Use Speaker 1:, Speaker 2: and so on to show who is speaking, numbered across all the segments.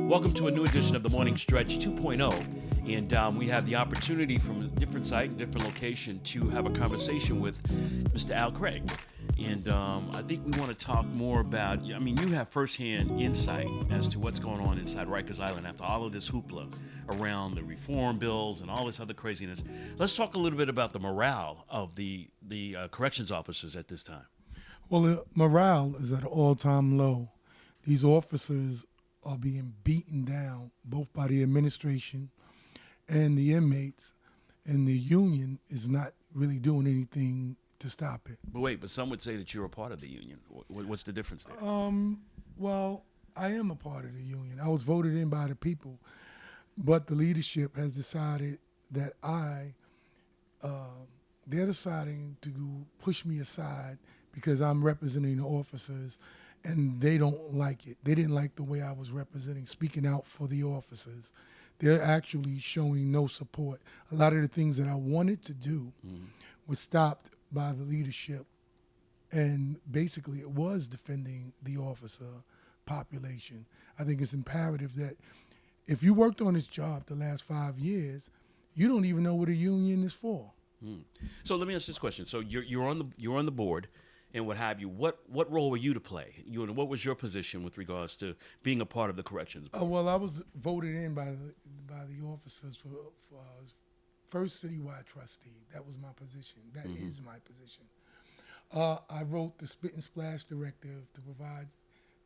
Speaker 1: Welcome to a new edition of the Morning Stretch 2.0. And we have the opportunity from a different site and different location to have a conversation with Mr. Al Craig. And I think we want to talk more about, I mean, you have firsthand insight as to what's going on inside Rikers Island after all of this hoopla around the reform bills and all this other craziness. Let's talk a little bit about the morale of the corrections officers at this time.
Speaker 2: Well, the morale is at an all-time low. These officers are being beaten down both by the administration and the inmates, and the union is not really doing anything to stop it.
Speaker 1: But wait, but some would say that you're a part of the union. What's the difference there?
Speaker 2: Well, I am a part of the union. I was voted in by the people, but the leadership has decided that they're deciding to push me aside because I'm representing the officers, and they don't like it. They didn't like the way I was speaking out for the officers. They're actually showing no support. A lot of the things that I wanted to do was stopped by the leadership, and basically it was defending the officer population. I think it's imperative that if you worked on this job the last 5 years, you don't even know what a union is for.
Speaker 1: So let me ask this question. So you're on the board and what have you. What role were you to play? And what was your position with regards to being a part of the corrections board?
Speaker 2: Well, I was voted in by the officers for first citywide trustee. That was my position. That is my position. I wrote the spit and splash directive to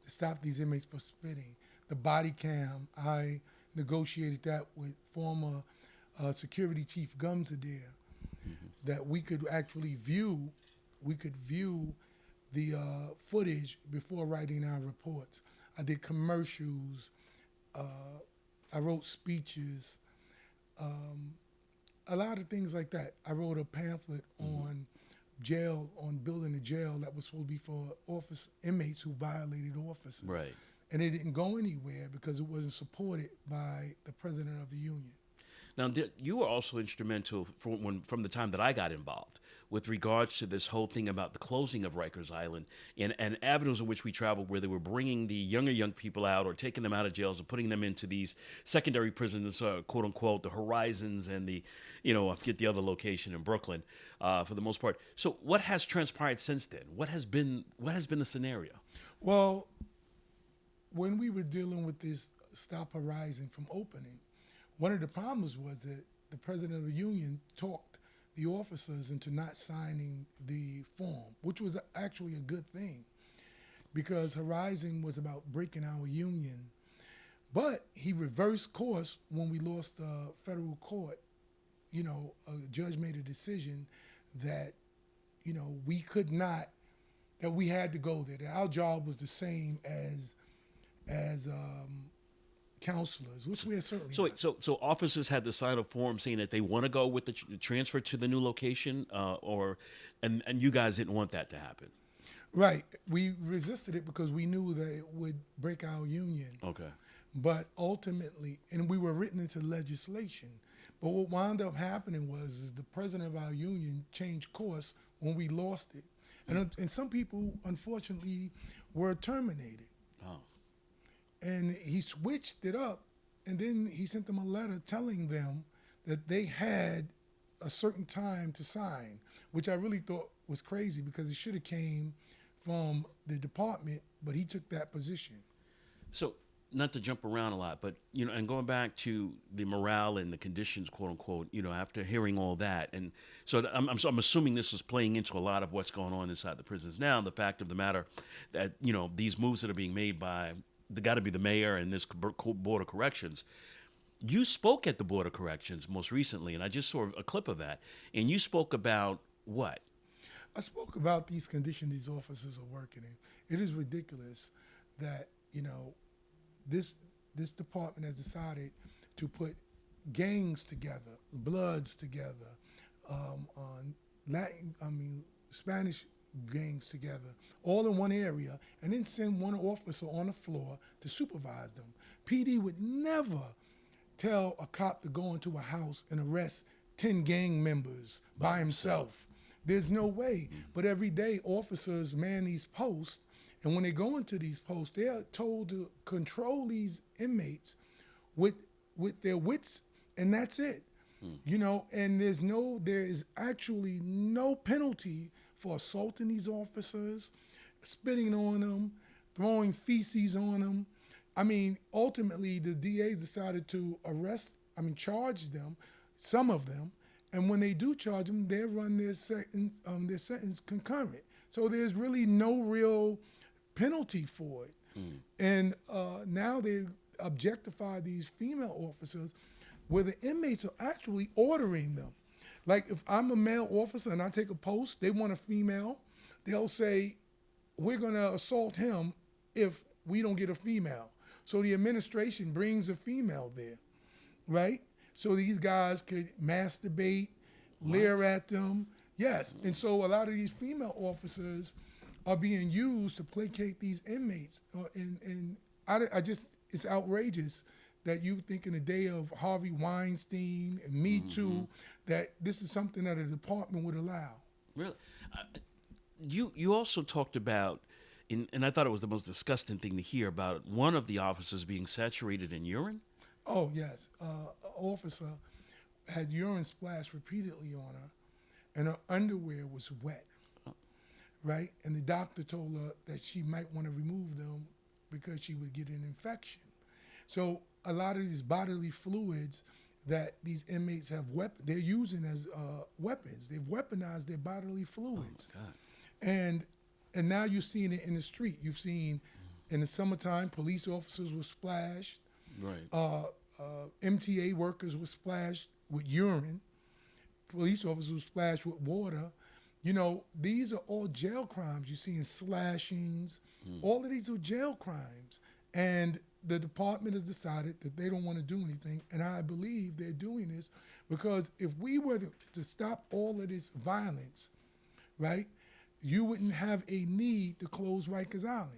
Speaker 2: stop these inmates from spitting. The body cam, I negotiated that with former security chief Gumsadair, that we could actually view the footage before writing our reports. I did commercials. I wrote speeches. A lot of things like that. I wrote a pamphlet on building a jail that was supposed to be for inmates who violated officers.
Speaker 1: Right.
Speaker 2: And it didn't go anywhere because it wasn't supported by the president of the union.
Speaker 1: Now, you were also instrumental from the time that I got involved with regards to this whole thing about the closing of Rikers Island and avenues in which we traveled where they were bringing the young people out or taking them out of jails and putting them into these secondary prisons, quote unquote, the Horizons and I forget the other location in Brooklyn, for the most part. So what has transpired since then? What has been the scenario?
Speaker 2: Well, when we were dealing with this Stop Horizon from opening, one of the problems was that the president of the union talked the officers into not signing the form, which was actually a good thing because Horizon was about breaking our union. But he reversed course when we lost the federal court. A judge made a decision that, we could not, that we had to go there. That our job was the same as counselors, which we are certainly not.
Speaker 1: So officers had to sign a form saying that they want to go with the transfer to the new location, and you guys didn't want that to happen.
Speaker 2: Right. We resisted it because we knew that it would break our union.
Speaker 1: Okay.
Speaker 2: But ultimately, and we were written into legislation, but what wound up happening was the president of our union changed course when we lost it. And some people, unfortunately, were terminated.
Speaker 1: Oh.
Speaker 2: And he switched it up, and then he sent them a letter telling them that they had a certain time to sign, which I really thought was crazy because it should have came from the department, but he took that position.
Speaker 1: So, not to jump around a lot, but, and going back to the morale and the conditions, quote unquote, after hearing all that. And so I'm assuming this is playing into a lot of what's going on inside the prisons now. The fact of the matter that, these moves that are being made by got to be the mayor and this Board of Corrections. You spoke at the Board of Corrections most recently, and I just saw a clip of that. And you spoke about what?
Speaker 2: I spoke about these conditions these officers are working in. It is ridiculous that, this department has decided to put gangs together, Bloods together, Spanish gangs together, all in one area, and then send one officer on the floor to supervise them. PD would never tell a cop to go into a house and arrest 10 gang members by himself. There's no way. But every day, officers man these posts, And when they go into these posts, they are told to control these inmates with their wits, and that's it. You know, and there is actually no penalty for assaulting these officers, spitting on them, throwing feces on them. I mean, ultimately, the DA decided to charge them, some of them, and when they do charge them, they run their sentence concurrent. So there's really no real penalty for it. And now they objectify these female officers where the inmates are actually ordering them. Like if I'm a male officer and I take a post, they want a female, they'll say, we're gonna assault him if we don't get a female. So the administration brings a female there, right? So these guys could masturbate, leer at them. Yes, and so a lot of these female officers are being used to placate these inmates. And I just, it's outrageous that you think in the day of Harvey Weinstein and Me Too, that this is something that a department would allow.
Speaker 1: Really? You also talked about, and I thought it was the most disgusting thing to hear, about one of the officers being saturated in urine?
Speaker 2: Oh, yes. An officer had urine splashed repeatedly on her, and her underwear was wet, right? And the doctor told her that she might want to remove them because she would get an infection. So a lot of these bodily fluids that these inmates have they're using as weapons. They've weaponized their bodily fluids.
Speaker 1: Oh, my God.
Speaker 2: And now you're seeing it in the street. You've seen in the summertime, police officers were splashed.
Speaker 1: Right.
Speaker 2: MTA workers were splashed with urine. Police officers were splashed with water. You know, these are all jail crimes. You're seeing slashings. All of these are jail crimes. And the department has decided that they don't want to do anything. And I believe they're doing this because if we were to stop all of this violence, right, you wouldn't have a need to close Rikers Island.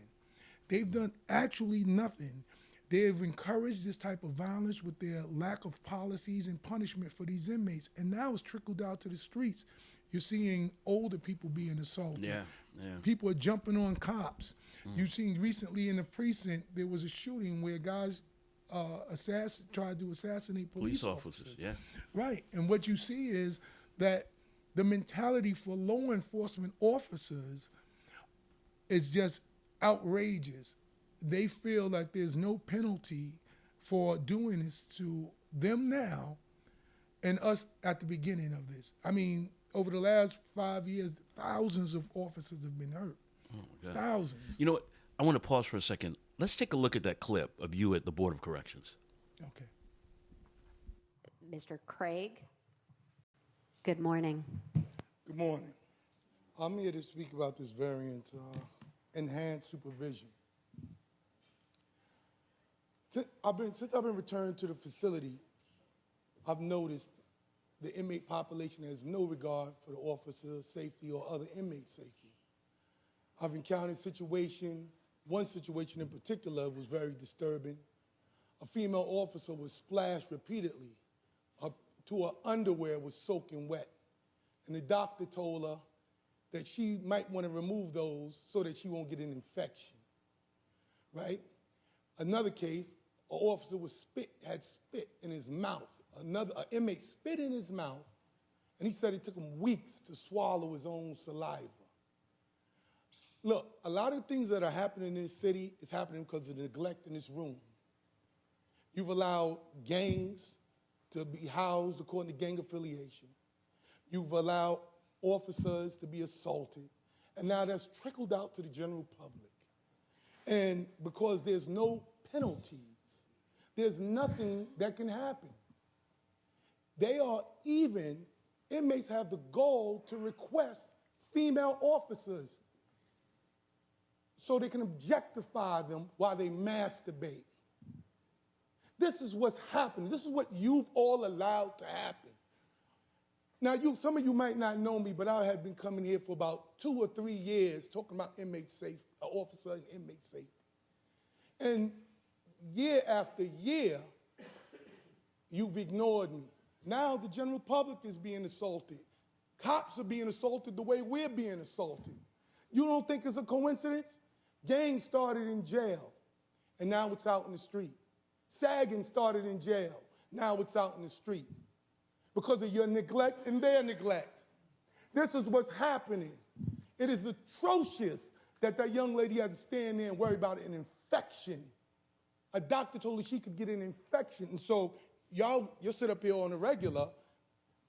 Speaker 2: They've done actually nothing. They've encouraged this type of violence with their lack of policies and punishment for these inmates. And now it's trickled out to the streets. You're seeing older people being assaulted.
Speaker 1: Yeah.
Speaker 2: People are jumping on cops. You've seen recently in the precinct, there was a shooting where guys tried to assassinate police officers.
Speaker 1: Yeah.
Speaker 2: Right. And what you see is that the mentality for law enforcement officers is just outrageous. They feel like there's no penalty for doing this to them now and us at the beginning of this. I mean, over the last 5 years, thousands of officers have been hurt.
Speaker 1: Oh, my God.
Speaker 2: Thousands.
Speaker 1: You know what? I want to pause for a second. Let's take a look at that clip of you at the Board of Corrections.
Speaker 2: Okay.
Speaker 3: Mr. Craig, good morning.
Speaker 2: Good morning. I'm here to speak about this variance, enhanced supervision. Since I've been returned to the facility, I've noticed the inmate population has no regard for the officer's safety or other inmate safety. I've encountered one situation in particular was very disturbing. A female officer was splashed repeatedly to her underwear was soaking wet. And the doctor told her that she might want to remove those so that she won't get an infection, right? Another case, an officer had spit in his mouth. An inmate spit in his mouth, and he said it took him weeks to swallow his own saliva. Look, a lot of things that are happening in this city is happening because of the neglect in this room. You've allowed gangs to be housed according to gang affiliation. You've allowed officers to be assaulted, and now that's trickled out to the general public. And because there's no penalties, there's nothing that can happen. Inmates have the goal to request female officers so they can objectify them while they masturbate. This is what's happening. This is what you've all allowed to happen. Now, some of you might not know me, but I have been coming here for about 2 or 3 years talking about inmate safety, officer and inmate safety. And year after year, you've ignored me. Now the general public is being assaulted. Cops are being assaulted the way we're being assaulted. You don't think it's a coincidence? Gang started in jail, and now it's out in the street. Sagging started in jail, now it's out in the street. Because of your neglect and their neglect. This is what's happening. It is atrocious that that young lady had to stand there and worry about an infection. A doctor told her she could get an infection. And so you'll sit up here on a regular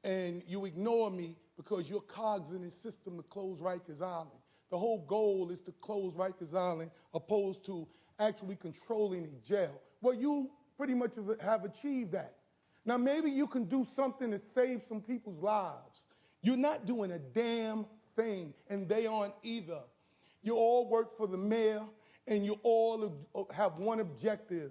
Speaker 2: and you ignore me because you're cogs in this system to close Rikers Island. The whole goal is to close Rikers Island opposed to actually controlling a jail. Well, you pretty much have achieved that. Now, maybe you can do something to save some people's lives. You're not doing a damn thing, and they aren't either. You all work for the mayor, and you all have one objective,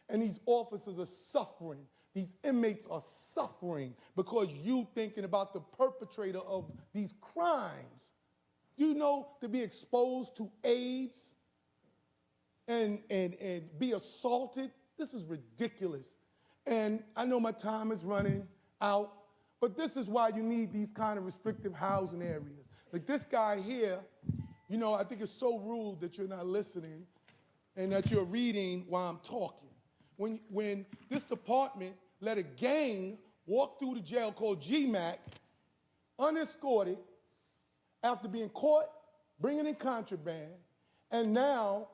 Speaker 2: and these officers are suffering. These inmates are suffering because you thinking about the perpetrator of these crimes. You know, to be exposed to AIDS and be assaulted, this is ridiculous. And I know my time is running out, but this is why you need these kind of restrictive housing areas. Like this guy here, you know, I think it's so rude that you're not listening and that you're reading while I'm talking. When this department let a gang walk through the jail called GMAC, unescorted, after being caught, bringing in contraband, and now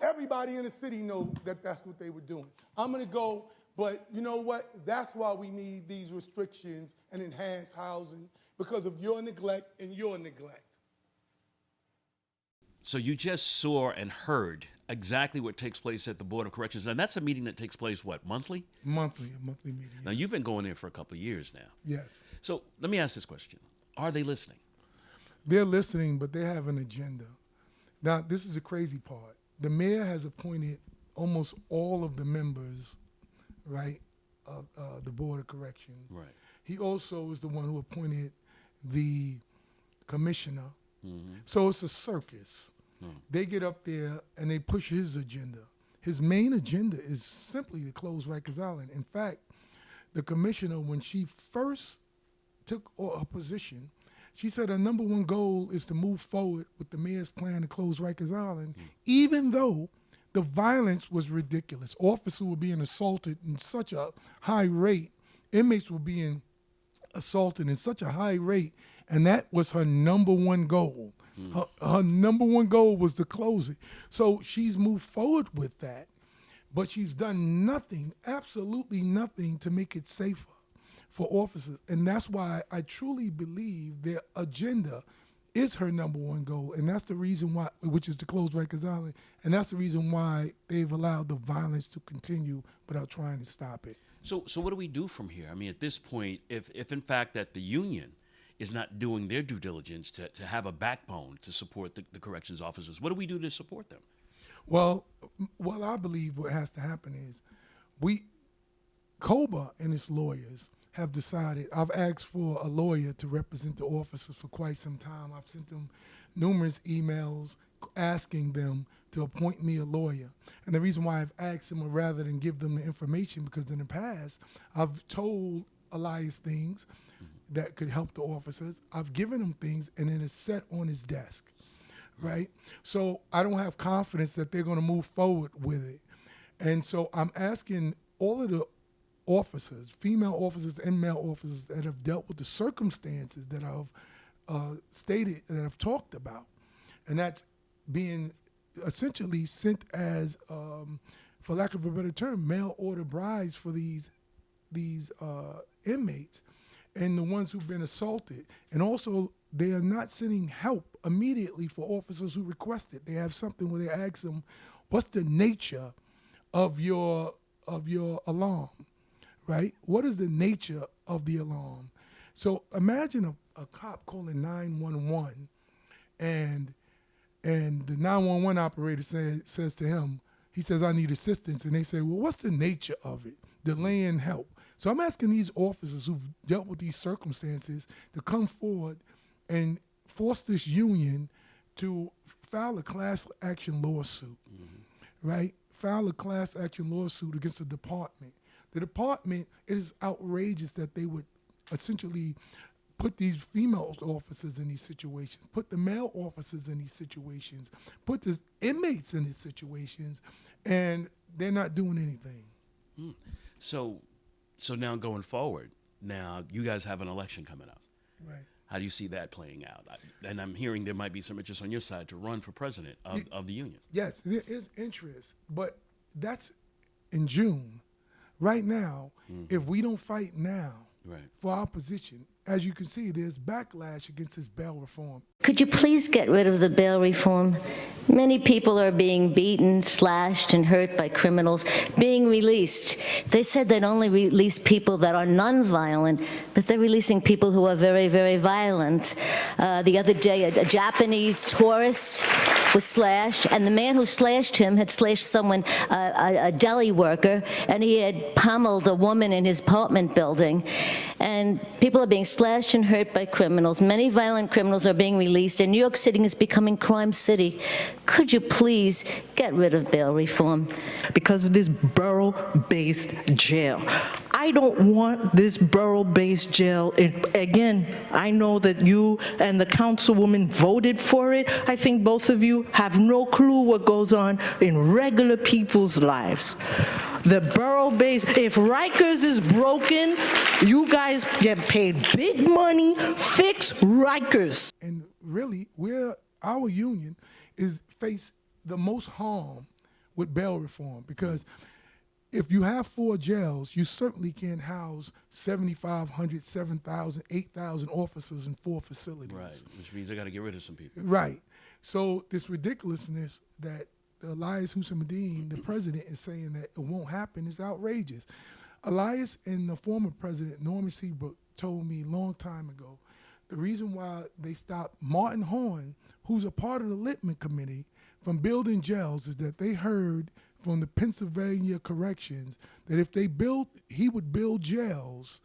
Speaker 2: everybody in the city knows that that's what they were doing. I'm gonna go, but you know what? That's why we need these restrictions and enhanced housing, because of your neglect and your neglect.
Speaker 1: So you just saw and heard exactly what takes place at the Board of Corrections. And that's a meeting that takes place, what, monthly?
Speaker 2: A monthly meeting.
Speaker 1: Now,
Speaker 2: yes.
Speaker 1: you've been going there for a couple of years now.
Speaker 2: Yes.
Speaker 1: So let me ask this question. Are they listening?
Speaker 2: They're listening, but they have an agenda. Now, this is the crazy part. The mayor has appointed almost all of the members, right, of the Board of Correction.
Speaker 1: Right.
Speaker 2: He also is the one who appointed the commissioner.
Speaker 1: Mm-hmm.
Speaker 2: So it's a circus.
Speaker 1: Oh.
Speaker 2: They get up there and they push his agenda. His main agenda is simply to close Rikers Island. In fact, the commissioner, when she first took her position, she said her number one goal is to move forward with the mayor's plan to close Rikers Island, even though the violence was ridiculous. Officers were being assaulted in such a high rate. Inmates were being assaulted in such a high rate, and that was her number one goal. Her number one goal was to close it. So she's moved forward with that, but she's done nothing, absolutely nothing, to make it safer for officers. And that's why I truly believe their agenda is her number one goal, and that's the reason why, which is to close Rikers Island, and that's the reason why they've allowed the violence to continue without trying to stop it.
Speaker 1: So what do we do from here? I mean, at this point, if in fact that the union is not doing their due diligence to have a backbone to support the corrections officers, what do we do to support them?
Speaker 2: Well, what I believe what has to happen is COBA and its lawyers have decided. I've asked for a lawyer to represent the officers for quite some time. I've sent them numerous emails asking them to appoint me a lawyer. And the reason why I've asked them rather than give them the information, because in the past, I've told Elias things that could help the officers. I've given him things, and it is set on his desk, right? So I don't have confidence that they're going to move forward with it. And so I'm asking all of the officers, female officers and male officers that have dealt with the circumstances that I've stated, that I've talked about, and that's being essentially sent as, for lack of a better term, mail order brides for these inmates and the ones who've been assaulted. And also, they are not sending help immediately for officers who request it. They have something where they ask them, what's the nature of your alarm, right? What is the nature of the alarm? So imagine a cop calling 911 and the 911 operator says to him, he says, I need assistance. And they say, well, what's the nature of it? Delaying help. So I'm asking these officers who've dealt with these circumstances to come forward and force this union to file a class action lawsuit, right? File a class action lawsuit against the department. The department, it is outrageous that they would essentially put these female officers in these situations, put the male officers in these situations, put the inmates in these situations, and they're not doing anything.
Speaker 1: So now going forward, now you guys have an election coming up.
Speaker 2: Right.
Speaker 1: How do you see that playing out? And I'm hearing there might be some interest on your side to run for president of the union.
Speaker 2: Yes, there is interest, but that's in June. Right now, if we don't fight now for our position, as you can see, there's backlash against this bail reform.
Speaker 4: Could you please get rid of the bail reform? Many people are being beaten, slashed, and hurt by criminals, being released. They said they'd only release people that are nonviolent, but they're releasing people who are very, very violent. The other day, a Japanese tourist was slashed, and the man who slashed him had slashed someone, a deli worker, and he had pummeled a woman in his apartment building. And people are being slashed and hurt by criminals. Many violent criminals are being released, and New York City is becoming crime city. Could you please get rid of bail reform?
Speaker 5: Because of this borough-based jail. I don't want this borough-based jail. Again, I know that you and the councilwoman voted for it. I think both of you have no clue what goes on in regular people's lives. The borough-based, if Rikers is broken, you guys get paid big money, fix Rikers.
Speaker 2: And really, our union is face the most harm with bail reform, because if you have 4 jails, you certainly can't house 7,500, 7,000, 8,000 officers in 4 facilities.
Speaker 1: Right, which means they got to get rid of some people.
Speaker 2: Right. So this ridiculousness that Elias Hussein, the president, is saying that it won't happen is outrageous. Elias and the former president, Norman Seabrook, told me a long time ago, the reason why they stopped Martin Horn, who's a part of the Littman Committee, from building jails is that they heard from the Pennsylvania corrections that if he would build jails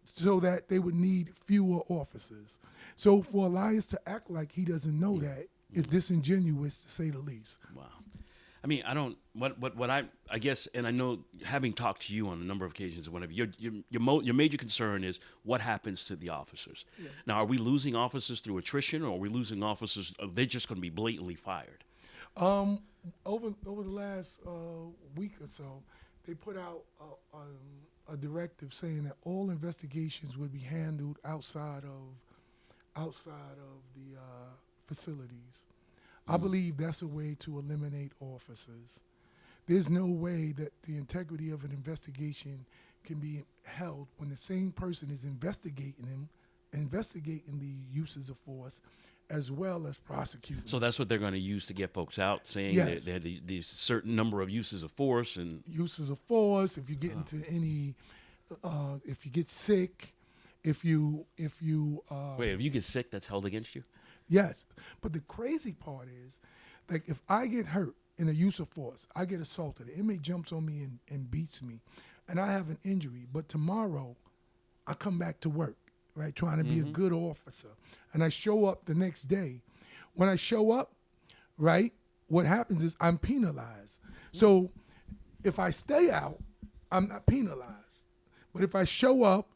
Speaker 2: so that they would need fewer officers. So for Elias to act like he doesn't know that is disingenuous, to say the least.
Speaker 1: Wow. I mean, I don't. What I guess, and I know, having talked to you on a number of occasions or whatever, your major concern is what happens to the officers. Yeah. Now, are we losing officers through attrition, or are we losing officers? Are they just going to be blatantly fired?
Speaker 2: Over the last week or so, they put out a directive saying that all investigations would be handled outside of the facilities. I believe that's a way to eliminate officers. There's no way that the integrity of an investigation can be held when the same person is investigating the uses of force as well as prosecuting.
Speaker 1: So that's what they're going to use to get folks out, saying
Speaker 2: Yes.
Speaker 1: that they had these certain number of uses of force and
Speaker 2: Uses of force, if you get into any, if you get sick, if you
Speaker 1: wait, if you get sick, that's held against you.
Speaker 2: Yes, but the crazy part is, like, if I get hurt in a use of force, I get assaulted, an inmate jumps on me and beats me, and I have an injury, but tomorrow I come back to work, right, trying to be a good officer, and I show up the next day. When I show up, right, what happens is I'm penalized. So if I stay out, I'm not penalized. But if I show up,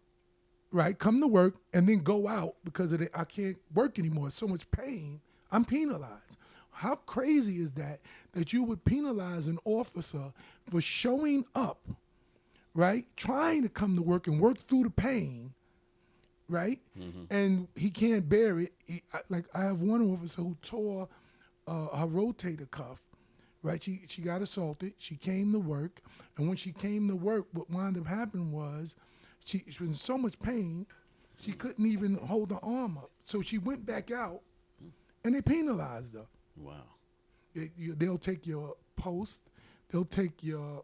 Speaker 2: right, come to work, and then go out because of I can't work anymore, so much pain, I'm penalized. How crazy is that you would penalize an officer for showing up, right, trying to come to work and work through the pain, right, and he can't bear it. I have one officer who tore her rotator cuff, right? She got assaulted. She came to work, and when she came to work, what wound up happening was she was in so much pain, she couldn't even hold her arm up. So she went back out, and they penalized her.
Speaker 1: Wow.
Speaker 2: They'll take your post, they'll take your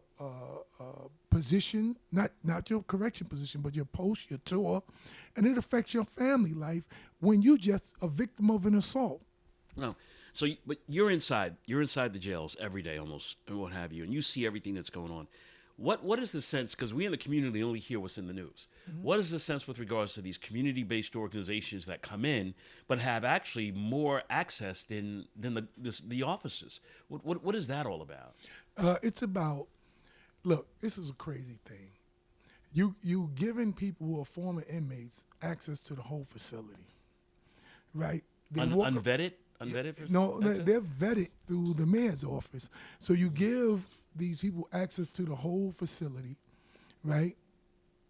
Speaker 2: position, not your correction position, but your post, your tour, and it affects your family life when you just a victim of an assault.
Speaker 1: No. So, but you're inside the jails every day almost, and what have you, and you see everything that's going on. What is the sense, because we in the community only hear what's in the news, what is the sense with regards to these community-based organizations that come in but have actually more access than the officers? What is that all about?
Speaker 2: It's about, look, this is a crazy thing. You giving people who are former inmates access to the whole facility, right? They walk-
Speaker 1: Unvetted? Unvetted for
Speaker 2: No,
Speaker 1: access?
Speaker 2: they're vetted through the mayor's office. So you give these people access to the whole facility, right?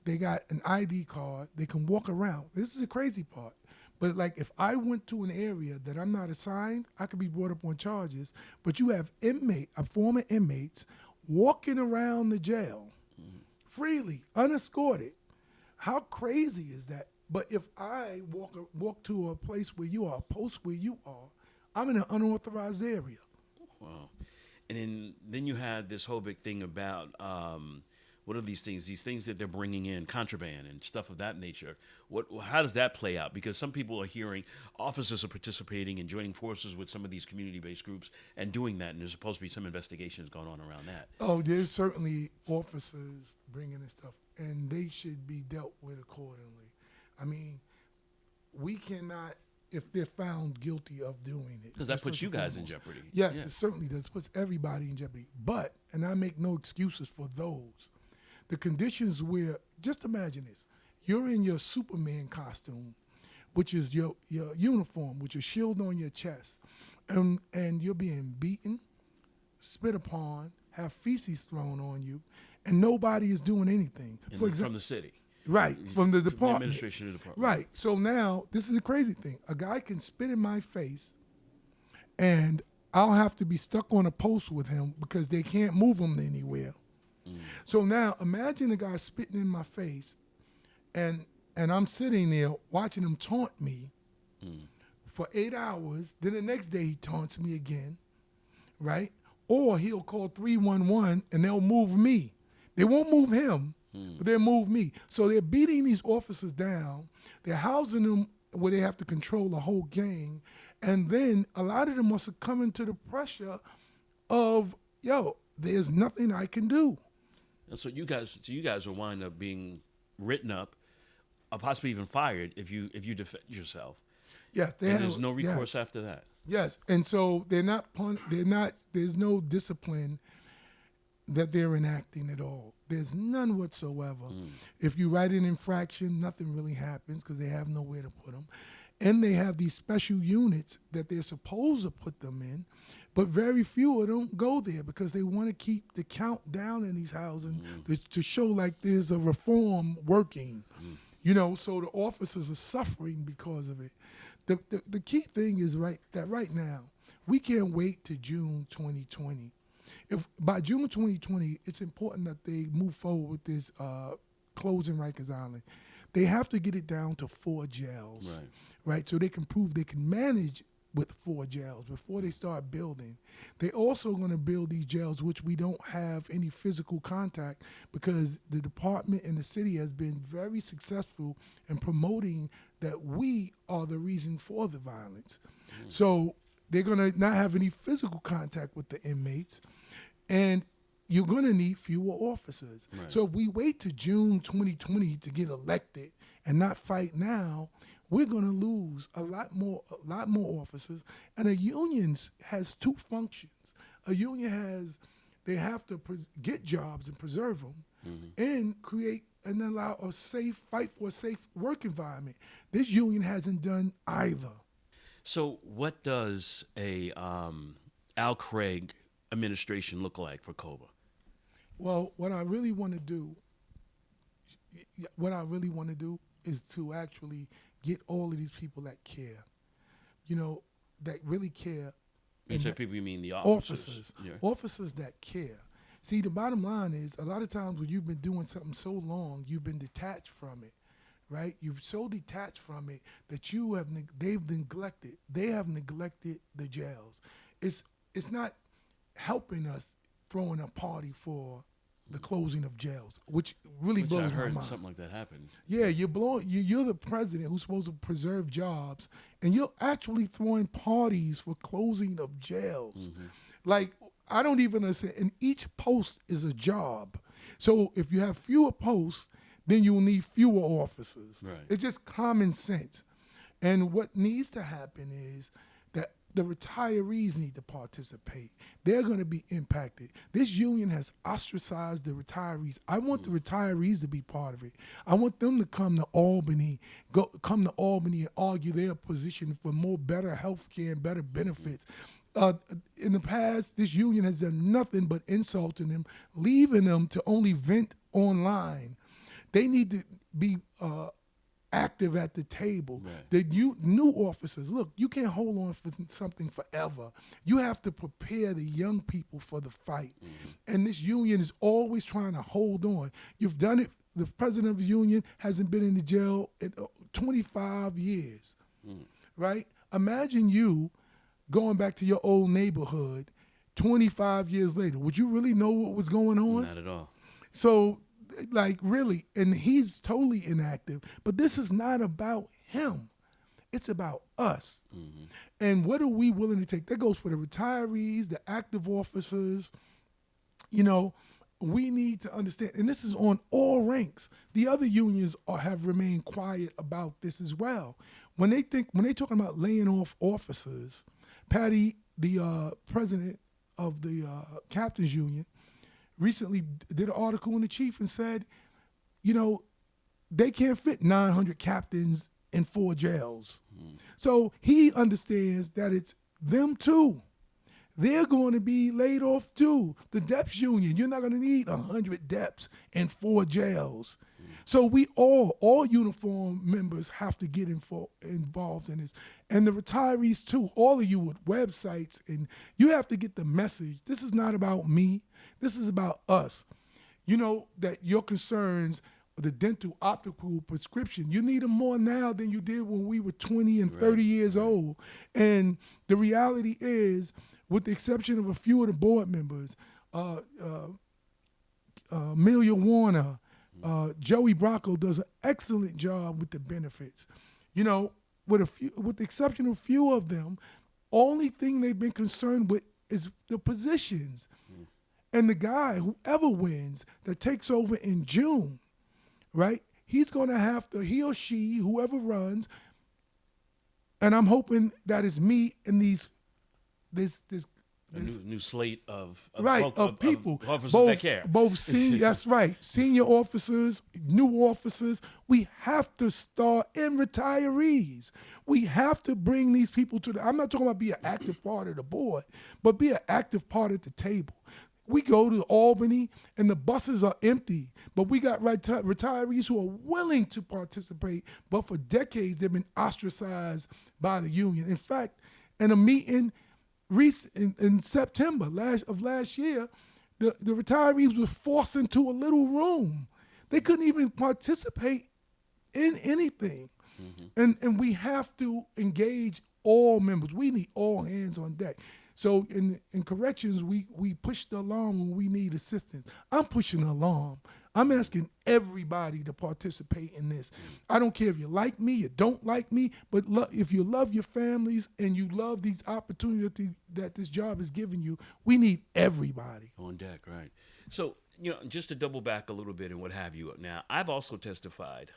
Speaker 2: They got an ID card. They can walk around. This is the crazy part. But like if I went to an area that I'm not assigned, I could be brought up on charges. But you have former inmates walking around the jail freely, unescorted. How crazy is that? But if I walk to a place where you are, a post where you are, I'm in an unauthorized area.
Speaker 1: Wow. And then you had this whole big thing about what are these things? These things that they're bringing in, contraband and stuff of that nature. How does that play out? Because some people are hearing officers are participating and joining forces with some of these community-based groups and doing that, and there's supposed to be some investigations going on around that.
Speaker 2: Oh, there's certainly officers bringing this stuff, and they should be dealt with accordingly. I mean, we cannot, if they're found guilty of doing it.
Speaker 1: Because that puts
Speaker 2: first
Speaker 1: you
Speaker 2: and
Speaker 1: guys in
Speaker 2: foremost.
Speaker 1: jeopardy.
Speaker 2: Yes,
Speaker 1: Yeah.
Speaker 2: it certainly does. Puts everybody in jeopardy. But, and I make no excuses for those, the conditions where, just imagine this, you're in your Superman costume, which is your uniform, with your shield on your chest, and you're being beaten, spit upon, have feces thrown on you, and nobody is doing anything.
Speaker 1: From the city.
Speaker 2: Right, from the
Speaker 1: The
Speaker 2: department.
Speaker 1: administration of the department.
Speaker 2: Right. So now, this is the crazy thing. A guy can spit in my face, and I'll have to be stuck on a post with him because they can't move him anywhere. So now, imagine a guy spitting in my face, and I'm sitting there watching him taunt me for 8 hours. Then the next day, he taunts me again, right? Or he'll call 311, and they'll move me. They won't move him, but they'll move me. So they're beating these officers down. They're housing them where they have to control the whole gang. And then a lot of them are succumbing to the pressure of, yo, there's nothing I can do.
Speaker 1: And so you guys will wind up being written up, or possibly even fired if you defend yourself.
Speaker 2: Yes,
Speaker 1: And there's no recourse
Speaker 2: yes.
Speaker 1: after that.
Speaker 2: Yes, and so they're not. There's no discipline that they're enacting at all. There's none whatsoever. If you write an infraction, nothing really happens because they have nowhere to put them, and they have these special units that they're supposed to put them in, but very few of them go there because they want to keep the count down in these housing to show like there's a reform working. You know, so the officers are suffering because of it. The key thing is right now, we can't wait to June 2020. If by June 2020, it's important that they move forward with this closing Rikers Island. They have to get it down to 4 jails, right? So they can prove they can manage with 4 jails before they start building. They also going to build these jails which we don't have any physical contact because the department and the city has been very successful in promoting that we are the reason for the violence. So they're going to not have any physical contact with the inmates, and you're going to need fewer officers.
Speaker 1: Right.
Speaker 2: So if we wait to June 2020 to get elected and not fight now, we're going to lose a lot more officers. And a union has 2 functions. A union they have to get jobs and preserve them, and create and allow fight for a safe work environment. This union hasn't done either.
Speaker 1: So what does a Al Craig administration look like for COBA?
Speaker 2: Well, what I really want to do is to actually get all of these people that care, that really care.
Speaker 1: You
Speaker 2: and
Speaker 1: say
Speaker 2: that-
Speaker 1: people, you mean the officers?
Speaker 2: Officers that care. See, the bottom line is a lot of times when you've been doing something so long, you've been detached from it, right? You're so detached from it that they have neglected the jails. It's not helping us throwing a party for the closing of jails, which really
Speaker 1: Which I
Speaker 2: blows my
Speaker 1: heard
Speaker 2: mind.
Speaker 1: something like that happened.
Speaker 2: Yeah, you're the president who's supposed to preserve jobs, and you're actually throwing parties for closing of jails. Like, I don't even understand. And each post is a job. So if you have fewer posts, then you will need fewer officers.
Speaker 1: Right.
Speaker 2: It's just common sense. And what needs to happen is that the retirees need to participate. They're going to be impacted. This union has ostracized the retirees. I want the retirees to be part of it. I want them to come to Albany and argue their position for more better health care and better benefits. In the past, this union has done nothing but insulting them, leaving them to only vent online. They need to be active at the table.
Speaker 1: Right.
Speaker 2: The new officers, look, you can't hold on for something forever. You have to prepare the young people for the fight. And this union is always trying to hold on. You've done it. The president of the union hasn't been in the jail in 25 years, right? Imagine you going back to your old neighborhood 25 years later. Would you really know what was going on?
Speaker 1: Not at all.
Speaker 2: So, like, really, and he's totally inactive, but this is not about him. It's about us. And what are we willing to take? That goes for the retirees, the active officers. You know, we need to understand, and this is on all ranks. The other unions have remained quiet about this as well. When they talking about laying off officers, Patty, the president of the captains union, recently did an article in the Chief and said, you know, they can't fit 900 captains in 4 jails. So he understands that it's them too. They're going to be laid off too. The DEPS union, you're not going to need 100 DEPS in 4 jails. So we all uniform members have to get involved in this. And the retirees too, all of you with websites, and you have to get the message. This is not about me. This is about us. You know that your concerns, the dental, optical, prescription, you need them more now than you did when we were 20 and 30 years old. And the reality is, with the exception of a few of the board members, Amelia Warner, Joey Bracco does an excellent job with the benefits. You know, with the exception of a few of them, only thing they've been concerned with is the positions. And the guy, whoever wins, that takes over in June, right? He's going to have to, he or she, whoever runs, and I'm hoping that it's me and this
Speaker 1: New slate of
Speaker 2: people,
Speaker 1: officers
Speaker 2: both,
Speaker 1: that care.
Speaker 2: both senior, that's right, senior officers, new officers. We have to start, and retirees. We have to bring these people to I'm not talking about be an active part of the board, but be an active part at the table. We go to Albany and the buses are empty, but we got retirees who are willing to participate, but for decades they've been ostracized by the union. In fact, in a meeting in September of last year, the retirees were forced into a little room. They couldn't even participate in anything. And we have to engage all members. We need all hands on deck. So in corrections, we push the alarm when we need assistance. I'm pushing the alarm. I'm asking everybody to participate in this. I don't care if you like me, you don't like me, but if you love your families and you love these opportunities that this job is giving you, we need everybody.
Speaker 1: On deck, right. So, you know, just to double back a little bit and what have you. Now, I've also testified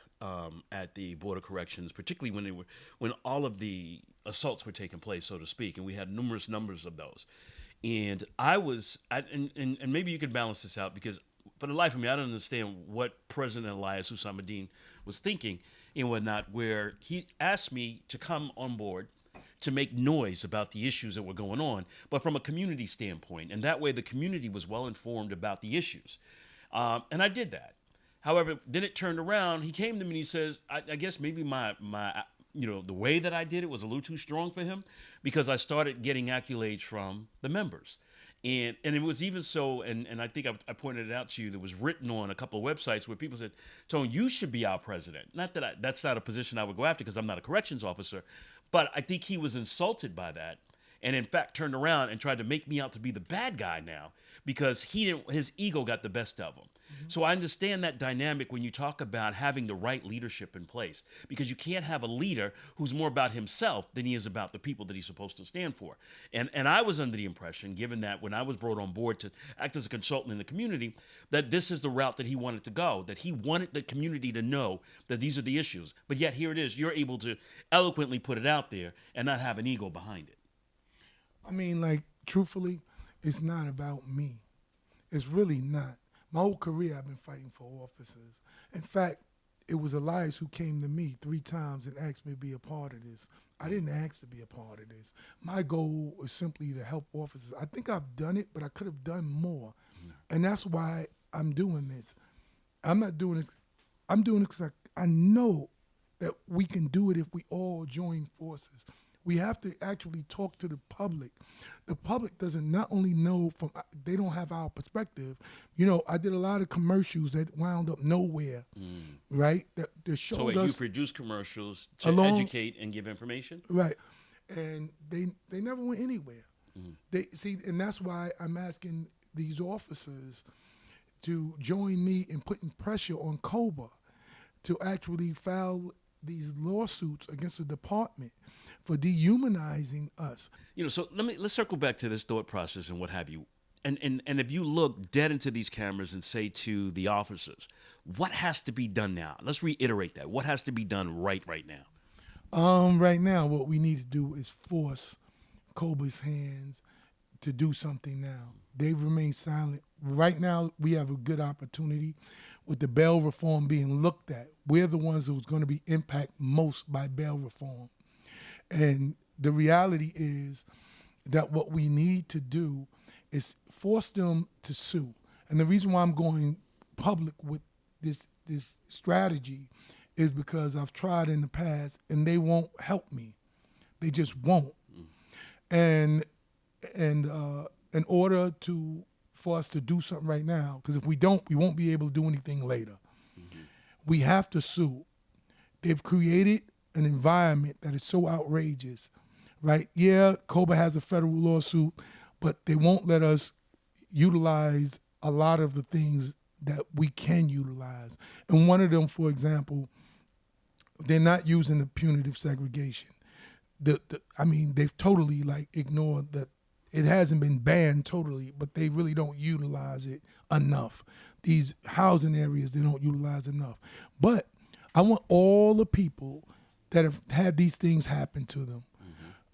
Speaker 1: at the Board of Corrections, particularly when all of the assaults were taking place, so to speak, and we had numerous numbers of those. And and maybe you could balance this out, because for the life of me, I don't understand what President Elias Hussamuddin was thinking and whatnot, where he asked me to come on board to make noise about the issues that were going on, but from a community standpoint. And that way the community was well informed about the issues. And I did that. However, then it turned around. He came to me and he says, I guess maybe my the way that I did it was a little too strong for him, because I started getting accolades from the members. And it was even so, and I think I pointed it out to you, that was written on a couple of websites where people said, Tone, you should be our president. Not that that's not a position I would go after, because I'm not a corrections officer, but I think he was insulted by that, and in fact turned around and tried to make me out to be the bad guy now, because his ego got the best of him. So I understand that dynamic when you talk about having the right leadership in place, because you can't have a leader who's more about himself than he is about the people that he's supposed to stand for. And I was under the impression, given that when I was brought on board to act as a consultant in the community, that this is the route that he wanted to go, that he wanted the community to know that these are the issues. But yet here it is, you're able to eloquently put it out there and not have an ego behind it.
Speaker 2: I mean, like, truthfully, it's not about me. It's really not. My whole career, I've been fighting for officers. In fact, it was Elias who came to me 3 times and asked me to be a part of this. I didn't ask to be a part of this. My goal was simply to help officers. I think I've done it, but I could have done more. And that's why I'm doing this. I'm not doing this. I'm doing it because I know that we can do it if we all join forces. We have to actually talk to the public. The public doesn't not only know from, they don't have our perspective. You know, I did a lot of commercials that wound up nowhere, right? That showed
Speaker 1: So wait,
Speaker 2: us.
Speaker 1: you produce commercials to
Speaker 2: Along-
Speaker 1: educate and give information?
Speaker 2: Right. And they never went anywhere. They see, and that's why I'm asking these officers to join me in putting pressure on COBA to actually file these lawsuits against the department for dehumanizing us.
Speaker 1: You know, so let's circle back to this thought process and what have you. And if you look dead into these cameras and say to the officers, what has to be done now? Let's reiterate that. What has to be done right now?
Speaker 2: Right now, what we need to do is force COBA's hands to do something now. They've remained silent. Right now, we have a good opportunity with the bail reform being looked at. We're the ones who's going to be impacted most by bail reform. And the reality is that what we need to do is force them to sue. And the reason why I'm going public with this strategy is because I've tried in the past and they won't help me. They just won't. And in order for us to do something right now, because if we don't, we won't be able to do anything later. We have to sue. They've created an environment that is so outrageous, right? Yeah, COBA has a federal lawsuit, but they won't let us utilize a lot of the things that we can utilize. And one of them, for example, they're not using the punitive segregation. I mean, they've totally ignored that. It hasn't been banned totally, but they really don't utilize it enough. These housing areas, they don't utilize enough. But I want all the people that have had these things happen to them,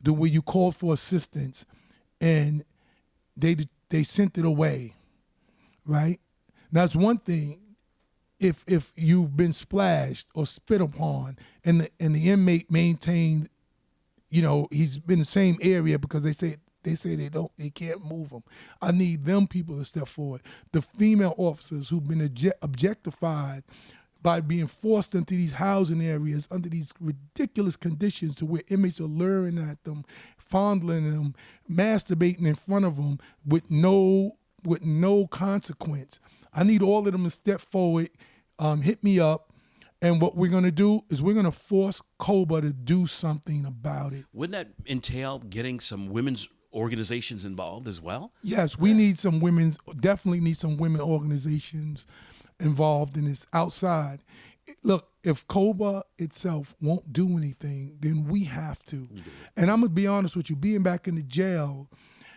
Speaker 2: the way you called for assistance and they sent it away, right? Now, it's one thing if you've been splashed or spit upon and the inmate maintained, you know, he's been in the same area because they say they can't move him. I need them people to step forward. The female officers who've been objectified by being forced into these housing areas under these ridiculous conditions to where inmates are luring at them, fondling them, masturbating in front of them with no consequence. I need all of them to step forward, hit me up, and what we're going to do is we're going to force COBA to do something about it.
Speaker 1: Wouldn't that entail getting some women's organizations involved as well?
Speaker 2: Yes, we need some women, definitely need some women organizations involved in this outside. Look, if COBA itself won't do anything, then we have to. And I'm going to be honest with you, being back in the jail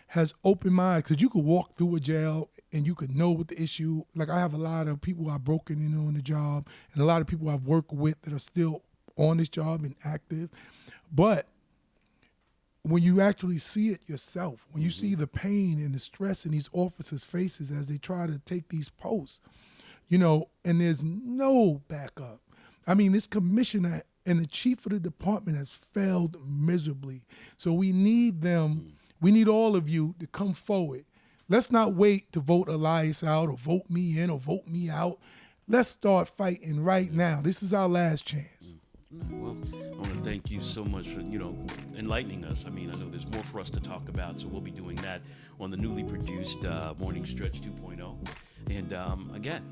Speaker 2: has opened my eyes, because you could walk through a jail and you could know what the issue, like I have a lot of people I've broken in on the job and a lot of people I've worked with that are still on this job and active. But when you actually see it yourself, when you see the pain and the stress in these officers' faces as they try to take these posts, you know, and there's no backup. I mean, this commissioner and the chief of the department has failed miserably. So we need them, we need all of you to come forward. Let's not wait to vote Elias out or vote me in or vote me out. Let's start fighting right now. This is our last chance.
Speaker 1: Well, I want to thank you so much for, enlightening us. I mean, I know there's more for us to talk about, so we'll be doing that on the newly produced Morning Stretch 2.0. And again,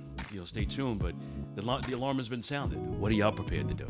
Speaker 1: stay tuned, but the alarm has been sounded. What are y'all prepared to do?